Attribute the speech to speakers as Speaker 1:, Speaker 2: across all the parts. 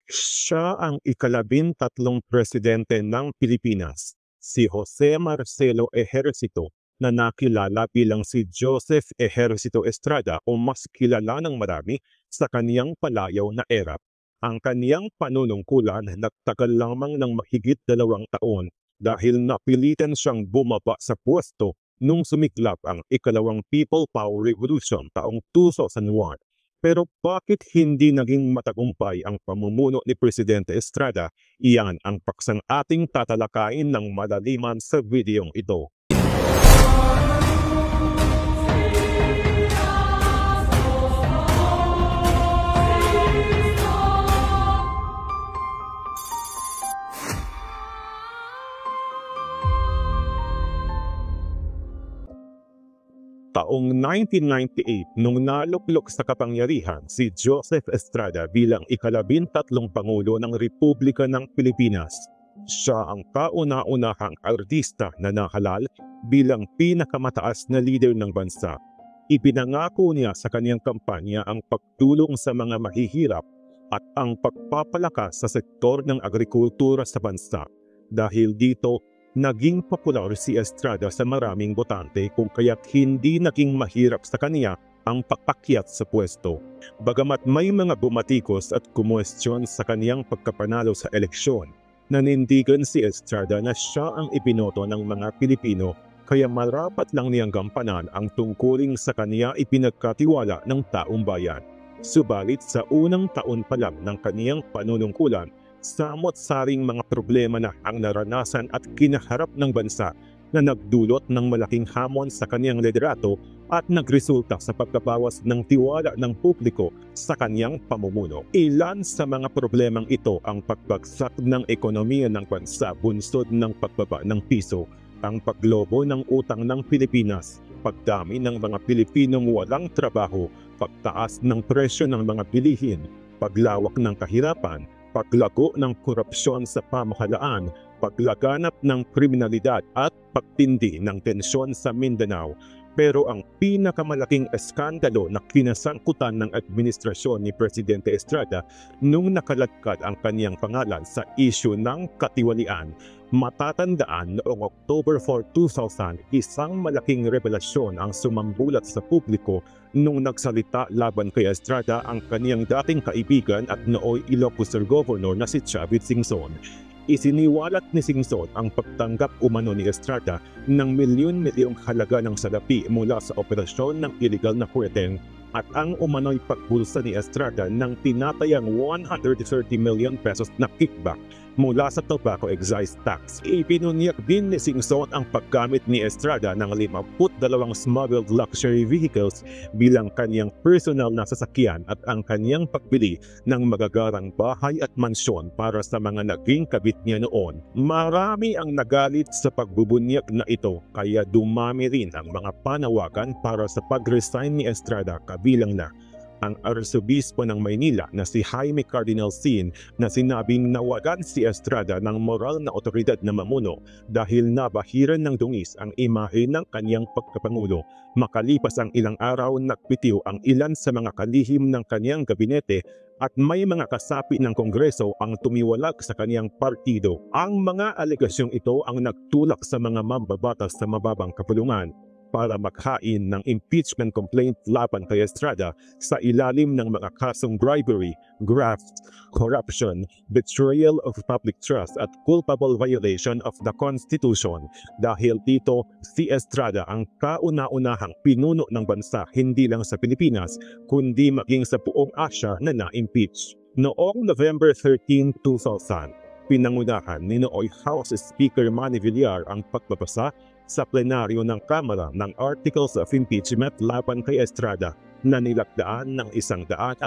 Speaker 1: Siya ang ika-13 presidente ng Pilipinas, si Jose Marcelo Ejercito, na nakilala bilang si Joseph Ejercito Estrada o mas kilala ng marami sa kaniyang palayaw na era. Ang kaniyang panunungkulan nagtagal lamang ng mahigit 2 taon dahil napilitan siyang bumaba sa pwesto nung sumiklab ang ikalawang People Power Revolution taong 2001. Pero bakit hindi naging matagumpay ang pamumuno ni Presidente Estrada? Iyan ang paksang ating tatalakayin ng malaliman sa videong ito. Taong 1998 nung naluklok sa kapangyarihan si Joseph Estrada bilang ika-13 Pangulo ng Republika ng Pilipinas. Siya ang kauna-unahang artista na nahalal bilang pinakamataas na leader ng bansa. Ipinangako niya sa kaniyang kampanya ang pagtulong sa mga mahihirap at ang pagpapalakas sa sektor ng agrikultura sa bansa. Dahil dito, naging popular si Estrada sa maraming botante kung kaya't hindi naging mahirap sa kaniya ang pagpakyat sa pwesto. Bagamat may mga bumatikos at kumwestiyon sa kaniyang pagkapanalo sa eleksyon, nanindigan si Estrada na siya ang ibinoto ng mga Pilipino kaya marapat lang niyang gampanan ang tungkuling sa kaniya ipinagkatiwala ng taong bayan. Subalit sa unang taon pa lang ng kaniyang panunungkulan, samot-saring mga problema na ang naranasan at kinaharap ng bansa na nagdulot ng malaking hamon sa kaniyang liderato at nagresulta sa pagkabawas ng tiwala ng publiko sa kaniyang pamumuno. Ilan sa mga problemang ito ang pagbagsak ng ekonomiya ng bansa bunsod ng pagbaba ng piso, ang paglobo ng utang ng Pilipinas, pagdami ng mga Pilipinong walang trabaho, pagtaas ng presyo ng mga bilihin, paglawak ng kahirapan, paglago ng korupsyon sa pamahalaan, paglaganap ng kriminalidad at pagtindi ng tensyon sa Mindanao. Pero ang pinakamalaking eskandalo na kinasangkutan ng administrasyon ni Presidente Estrada nung nakaladkad ang kaniyang pangalan sa isyu ng katiwalian. Matatandaan noong October 4, 2000, isang malaking revelasyon ang sumambulat sa publiko nung nagsalita laban kay Estrada ang kaniyang dating kaibigan at nooy Ilocos Sur Governor na si Chavit Singson. Isiniwalat ni Singson ang pagtanggap umano ni Estrada ng milyon-milyong halaga ng salapi mula sa operasyon ng illegal na kuweteng at ang umano'y pagbulsa ni Estrada ng tinatayang 130 million pesos na kickback mula sa tobacco excise tax. Ipinunyag din ni Singson ang paggamit ni Estrada ng 52 smuggled luxury vehicles bilang kaniyang personal na sasakyan at ang kaniyang pagbili ng magagarang bahay at mansyon para sa mga naging kabit niya noon. Marami ang nagalit sa pagbubunyag na ito kaya dumami rin ang mga panawagan para sa pag-resign ni Estrada, kabilang na ang Arsobispo ng Maynila na si Jaime Cardinal Sin na sinabing nawalan si Estrada ng moral na otoridad na mamuno dahil nabahiran ng dungis ang imahe ng kaniyang pagkapangulo. Makalipas ang ilang araw, nagpitiw ang ilan sa mga kalihim ng kaniyang gabinete at may mga kasapi ng Kongreso ang tumiwalag sa kaniyang partido. Ang mga alegasyong ito ang nagtulak sa mga mambabatas sa mababang kapulungan para maghain ng impeachment complaint laban kay Estrada sa ilalim ng mga kasong bribery, graft, corruption, betrayal of public trust at culpable violation of the Constitution. Dahil dito, si Estrada ang kauna-unahang pinuno ng bansa hindi lang sa Pilipinas kundi maging sa buong Asia na na-impeach. Noong November 13, 2000, pinangunahan ni nooy House Speaker Manny Villar ang pagbabasa sa plenaryo ng Kamara ng Articles of Impeachment laban kay Estrada na nilagdaan ng 115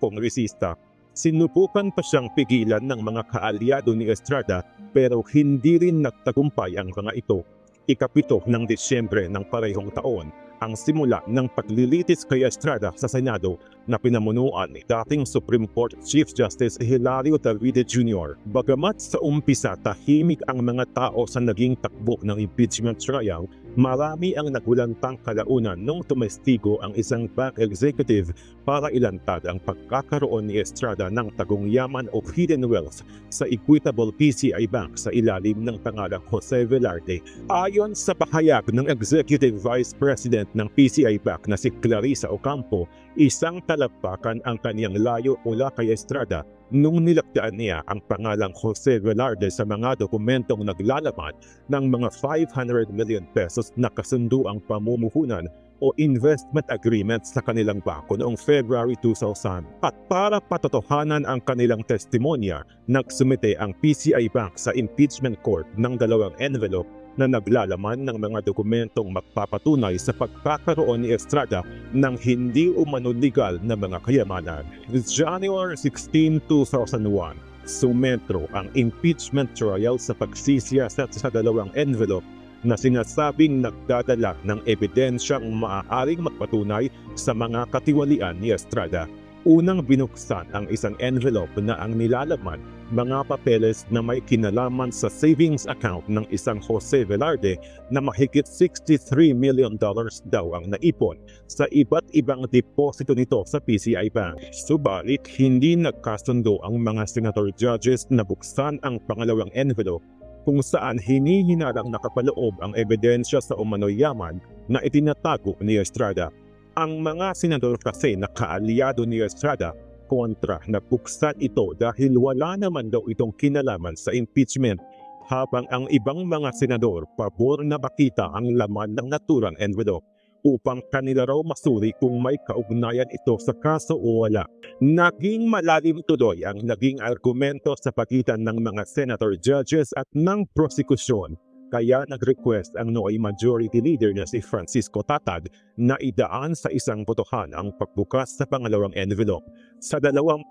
Speaker 1: kongresista. Sinubukan pa siyang pigilan ng mga kaalyado ni Estrada pero hindi rin nagtagumpay ang mga ito. Ika-7 ng Disyembre ng parehong taon, ang simula ng paglilitis kay Estrada sa Senado na pinamunuan ni dating Supreme Court Chief Justice Hilario Davide Jr. Bagamat sa umpisa tahimik ang mga tao sa naging takbo ng impeachment trial, marami ang nagulantang kalaunan nung tumestigo ang isang bank executive para ilantad ang pagkakaroon ni Estrada ng tagong yaman o hidden wealth sa Equitable PCI Bank sa ilalim ng pangalang Jose Velarde. Ayon sa pahayag ng Executive Vice President ng PCI Bank na si Clarissa Ocampo, isang talampakan ang kaniyang layo mula kay Estrada nung nilagdaan niya ang pangalang Jose Velarde sa mga dokumentong naglalaman ng mga 500 million pesos na kasunduang pamumuhunan o investment agreement sa kanilang bangko noong February 2000. At para patotohanan ang kanilang testimonya, nagsumite ang PCI Bank sa impeachment court ng dalawang envelope na naglalaman ng mga dokumentong magpapatunay sa pagkakaroon ni Estrada ng hindi umano legal na mga kayamanan. January 16, 2001, sumentro ang impeachment trial sa pagsisiyasat sa dalawang envelope na sinasabing nagdadala ng ebidensyang maaaring magpatunay sa mga katiwalian ni Estrada. Unang binuksan ang isang envelope na ang nilalaman mga papeles na may kinalaman sa savings account ng isang Jose Velarde na mahigit $63 million daw ang naipon sa iba't ibang deposito nito sa PCI Bank. Subalit, hindi nagkasundo ang mga senator judges na buksan ang pangalawang envelope kung saan hinihinalang nakapaloob ang ebidensya sa umano'y yaman na itinatago ni Estrada. Ang mga senador kasi na kaalyado ni Estrada kontra na buksan ito dahil wala naman daw itong kinalaman sa impeachment, habang ang ibang mga senador pabor na makita ang laman ng naturang envelope upang kanila raw masuri kung may kaugnayan ito sa kaso o wala. Naging malalim tuloy ang naging argumento sa pagitan ng mga senator judges at ng prosekusyon. Kaya nag-request ang Noy Majority Leader na si Francisco Tatag na idaan sa isang botohan ang pagbukas sa pangalawang envelope. Sa 21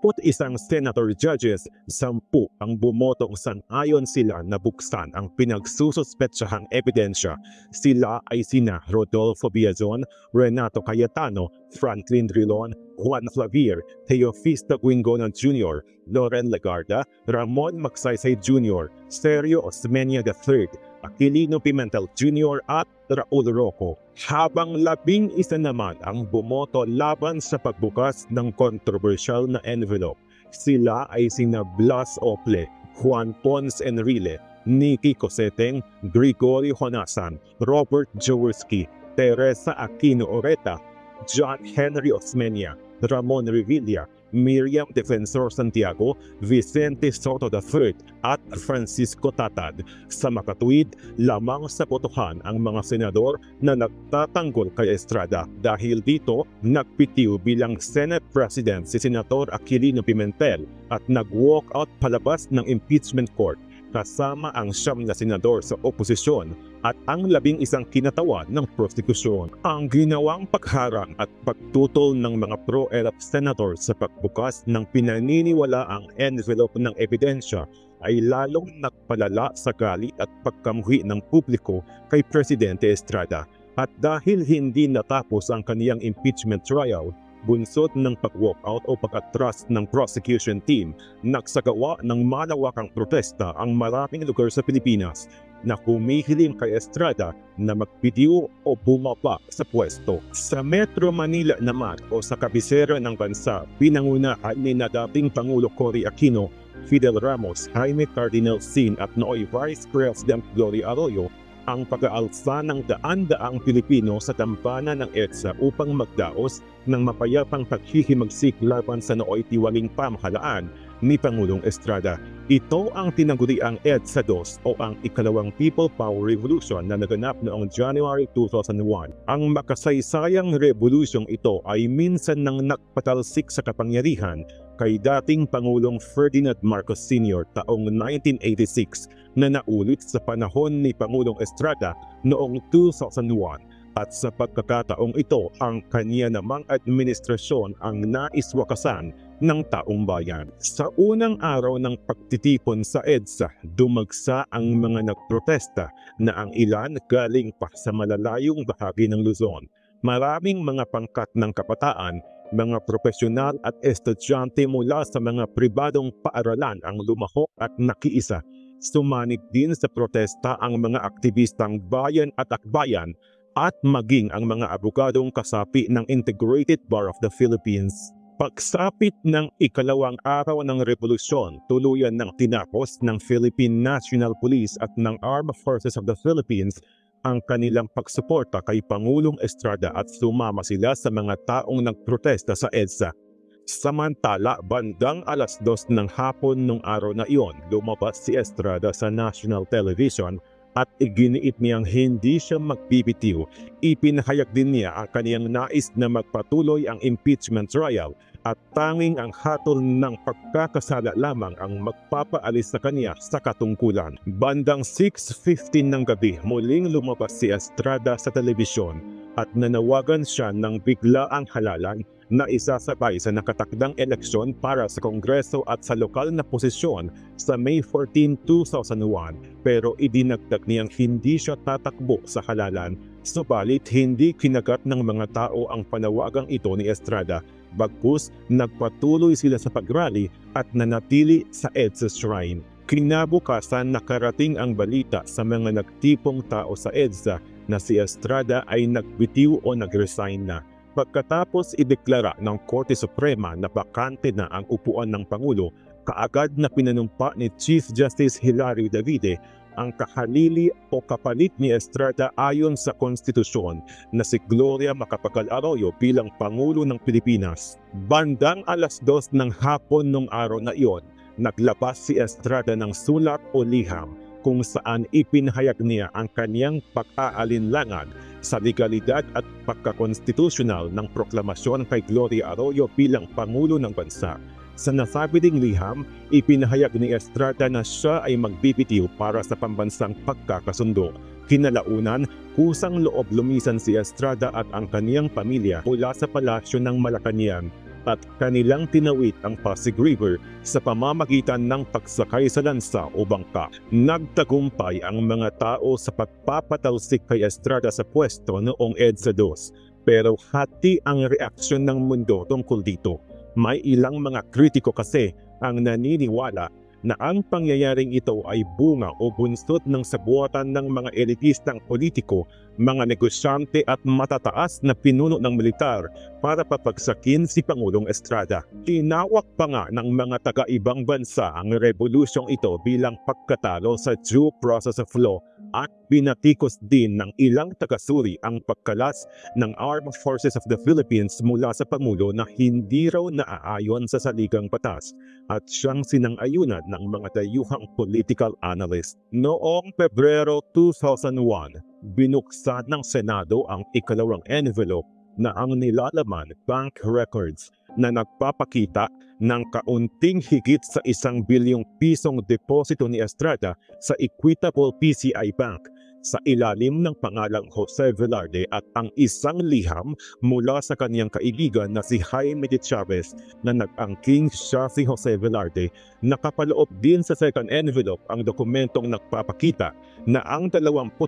Speaker 1: senator judges, 10 ang bumotong sang-ayon sila na buksan ang pinagsususpetsahang ebidensya. Sila ay sina Rodolfo Biazon, Renato Cayetano, Franklin Drilon, Juan Flavier, Teofisto Guingona Jr., Loren Legarda, Ramon Magsaysay Jr., Sergio Osmeña III, Aquilino Pimentel Jr. at Raul Roco, habang 11 naman ang bumoto laban sa pagbukas ng kontrobersyal na envelope. Sila ay sina Blas Ople, Juan Ponce Enrile, Nicky Coseteng, Gregorio Honasan, Robert Jaworski, Teresa Aquino Oreta, John Henry Osmeña, Ramon Revilla, Miriam Defensor Santiago, Vicente Soto III at Francisco Tatag. Sa makatuwid, lamang sa botohan ang mga senador na nagtatanggol kay Estrada. Dahil dito, nagpitiw bilang Senate President si Senator Aquilino Pimentel at nag-walk out palabas ng impeachment court kasama ang 9 na senador sa oposisyon at ang 11 kinatawan ng prosekusyon. Ang ginawang pagharang at pagtutol ng mga pro-ERAP senator sa pagbukas ng pinaniniwalaang envelope ng ebidensya ay lalong nagpalala sa galit at pagkamuhi ng publiko kay Presidente Estrada. At dahil hindi natapos ang kaniyang impeachment trial, bunsod ng pag-walkout o pag-atras ng prosecution team, nagsagawa ng malawakang protesta ang maraming lugar sa Pilipinas na humihiling kay Estrada na magbidiyo o bumaba sa pwesto. Sa Metro Manila naman o sa kabisera ng bansa, pinangunahan ni na dating Pangulo Cory Aquino, Fidel Ramos, Jaime Cardinal Sin at nooy Vice President Gloria Arroyo ang pag-aalsa ng daan-daang Pilipino sa tampanan ng EDSA upang magdaos ng mapayapang paghihimagsik laban sa nooy tiwaling pamahalaan ni Pangulong Estrada. Ito ang tinaguriang EDSA II o ang ikalawang People Power Revolution na naganap noong January 2001. Ang makasaysayang revolusyong ito ay minsan nang nagpatalsik sa kapangyarihan kay dating Pangulong Ferdinand Marcos Sr. taong 1986 na naulit sa panahon ni Pangulong Estrada noong 2001. At sa pagkakataong ito, ang kanya namang administrasyon ang naiswakasan ng taong bayan. Sa unang araw ng pagtitipon sa EDSA, dumagsa ang mga nagprotesta na ang ilan galing pa sa malalayong bahagi ng Luzon. Maraming mga pangkat ng kabataan, Mga profesional at estudyante mula sa mga pribadong paaralan ang lumahok at nakiisa. Sumanig din sa protesta ang mga aktivistang bayan at akbayan at maging ang mga abogadong kasapi ng Integrated Bar of the Philippines. Pagsapit ng ikalawang araw ng revolusyon, tuluyan ng tinapos ng Philippine National Police at ng Armed Forces of the Philippines ang kanilang pagsuporta kay Pangulong Estrada at sumama sila sa mga taong nagprotesta sa EDSA. Samantala, bandang 2:00 ng hapon nung araw na iyon, lumabas si Estrada sa national television at iginiit niyang hindi siya magbibitiw. Ipinahayag din niya ang kaniyang nais na magpatuloy ang impeachment trial at tanging ang hatol ng pagkakasala lamang ang magpapaalis sa kaniya sa katungkulan. Bandang 6:15 ng gabi, muling lumabas si Estrada sa telebisyon at nanawagan siya ng biglaang halalan na isasabay sa nakatakdang eleksyon para sa Kongreso at sa lokal na posisyon sa May 14, 2001, pero idinagdag niyang hindi siya tatakbo sa halalan. Subalit hindi kinagat ng mga tao ang panawagang ito ni Estrada. Bagkus, nagpatuloy sila sa pagrally at nanatili sa EDSA Shrine. Kinabukasan, nakarating ang balita sa mga nagtipong tao sa EDSA na si Estrada ay nagbitiw o nagresign na. Pagkatapos ideklara ng Korte Suprema na bakante na ang upuan ng Pangulo, kaagad na pinanumpa ni Chief Justice Hilario Davide ang kahalili o kapalit ni Estrada ayon sa konstitusyon na si Gloria Macapagal Arroyo bilang Pangulo ng Pilipinas. Bandang 2:00 ng hapon nung araw na iyon, naglabas si Estrada ng sulat o liham kung saan ipinahayag niya ang kaniyang pag-aalinlangan sa legalidad at pagkakonstitusyonal ng proklamasyon kay Gloria Arroyo bilang Pangulo ng Bansa. Sa nasabi ding liham, ipinahayag ni Estrada na siya ay magbibitiw para sa pambansang pagkakasundo. Kinalaunan, kusang loob lumisan si Estrada at ang kaniyang pamilya mula sa palasyo ng Malacañang at kanilang tinawid ang Pasig River sa pamamagitan ng pagsakay sa lansa o bangka. Nagtagumpay ang mga tao sa pagpapatalsik kay Estrada sa pwesto noong EDSA 2, pero hati ang reaksyon ng mundo tungkol dito. May ilang mga kritiko kasi ang naniniwala na ang pangyayaring ito ay bunga o bunsod ng sabuatan ng mga elitistang politiko, mga negosyante at matataas na pinuno ng militar para papagsakin si Pangulong Estrada. Tinawag pa nga ng mga taga-ibang bansa ang revolusyong ito bilang pagkatalo sa due process of law at binatikos din ng ilang tagasuri ang pagkalas ng Armed Forces of the Philippines mula sa Pangulo na hindi raw naaayon sa saligang batas at siyang sinang-ayunan ng mga dayuhang political analyst. Noong Pebrero 2001, binuksan ng Senado ang ikalawang envelope na ang nilalaman bank records na nagpapakita ng kaunting higit sa 1 bilyong pisong deposito ni Estrada sa Equitable PCI Bank sa ilalim ng pangalang Jose Velarde at ang isang liham mula sa kaniyang kaibigan na si Jaime de Chavez na nag-angking siya si Jose Velarde. Nakapaloob din sa second envelope ang dokumentong nagpapakita na ang 27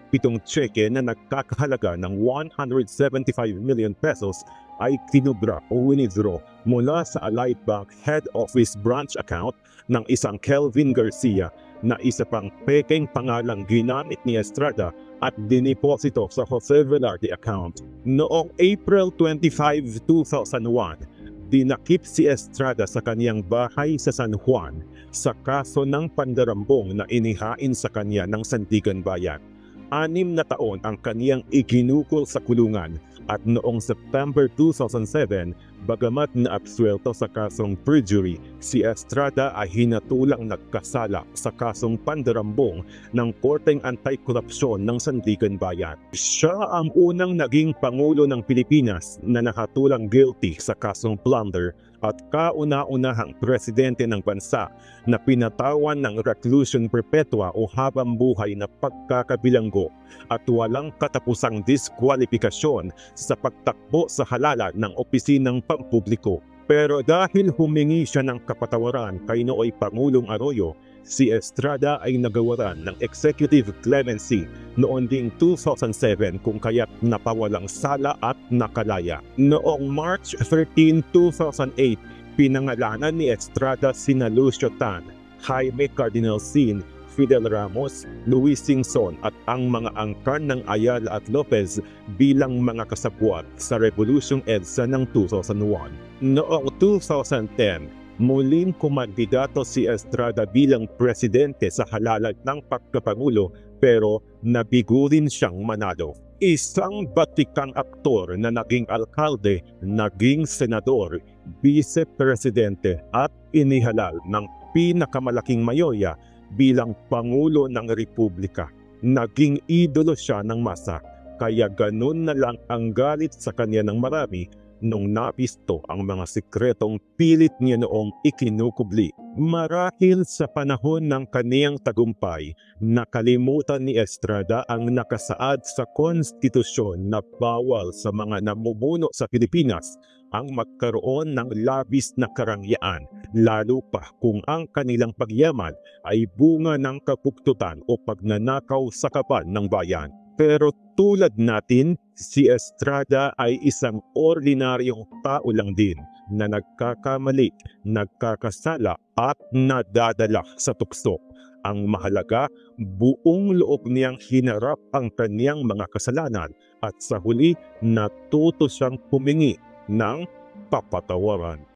Speaker 1: tseke na nagkakahalaga ng 175 million pesos ay tinubra o winidraw mula sa Allied Bank Head Office Branch account ng isang Kelvin Garcia na isa pang pekeng pangalang ginamit ni Estrada at diniposito sa Jose Velarde account. Noong April 25, 2001, dinakip si Estrada sa kaniyang bahay sa San Juan sa kaso ng pandarambong na inihain sa kanya ng Sandigan Bayan. 6 na taon ang kaniyang iginugol sa kulungan at noong September 2007, bagamat naabsuelto sa kasong perjury, si Estrada ay hinatulang nagkasala sa kasong pandarambong ng Korteng Anti-Korupsyon ng Sandigan Bayan. Siya ang unang naging Pangulo ng Pilipinas na nakatulang guilty sa kasong plunder at kauna-unahang presidente ng bansa na pinatawan ng reclusion perpetua o habang buhay na pagkakabilanggo at walang katapusang diskwalifikasyon sa pagtakbo sa halalan ng opisinang pampubliko. Pero dahil humingi siya ng kapatawaran kay nooy Pangulong Arroyo, Si Estrada ay nagawaran ng executive clemency noong ding 2007 kung kaya't napawalang sala at nakalaya. Noong March 13, 2008, pinangalanan ni Estrada sina Lucio Tan, Jaime Cardinal Sin, Fidel Ramos, Luis Singson at ang mga angkan ng Ayala at Lopez bilang mga kasabwat sa Revolusyong EDSA ng 2001. Noong 2010, muling kumandidato si Estrada bilang presidente sa halalan ng pagkapangulo pero nabigo rin siyang manalo. Isang batikang aktor na naging alkalde, naging senador, vice-presidente at inihalal ng pinakamalaking mayorya bilang Pangulo ng Republika. Naging idolo siya ng masa, kaya ganun na lang ang galit sa kanya ng marami nung napisto ang mga sikretong pilit niya noong ikinukubli. Marahil sa panahon ng kaniyang tagumpay, nakalimutan ni Estrada ang nakasaad sa konstitusyon na bawal sa mga namumuno sa Pilipinas ang magkaroon ng labis na karangyaan, lalo pa kung ang kanilang pagyaman ay bunga ng kapuktutan o pagnanakaw sa kaban ng bayan. Pero tulad natin, si Estrada ay isang ordinaryong tao lang din na nagkakamali, nagkakasala at nadadala sa tukso. Ang mahalaga, buong loob niyang hinarap ang kaniyang mga kasalanan at sa huli natuto siyang humingi ng papatawaran.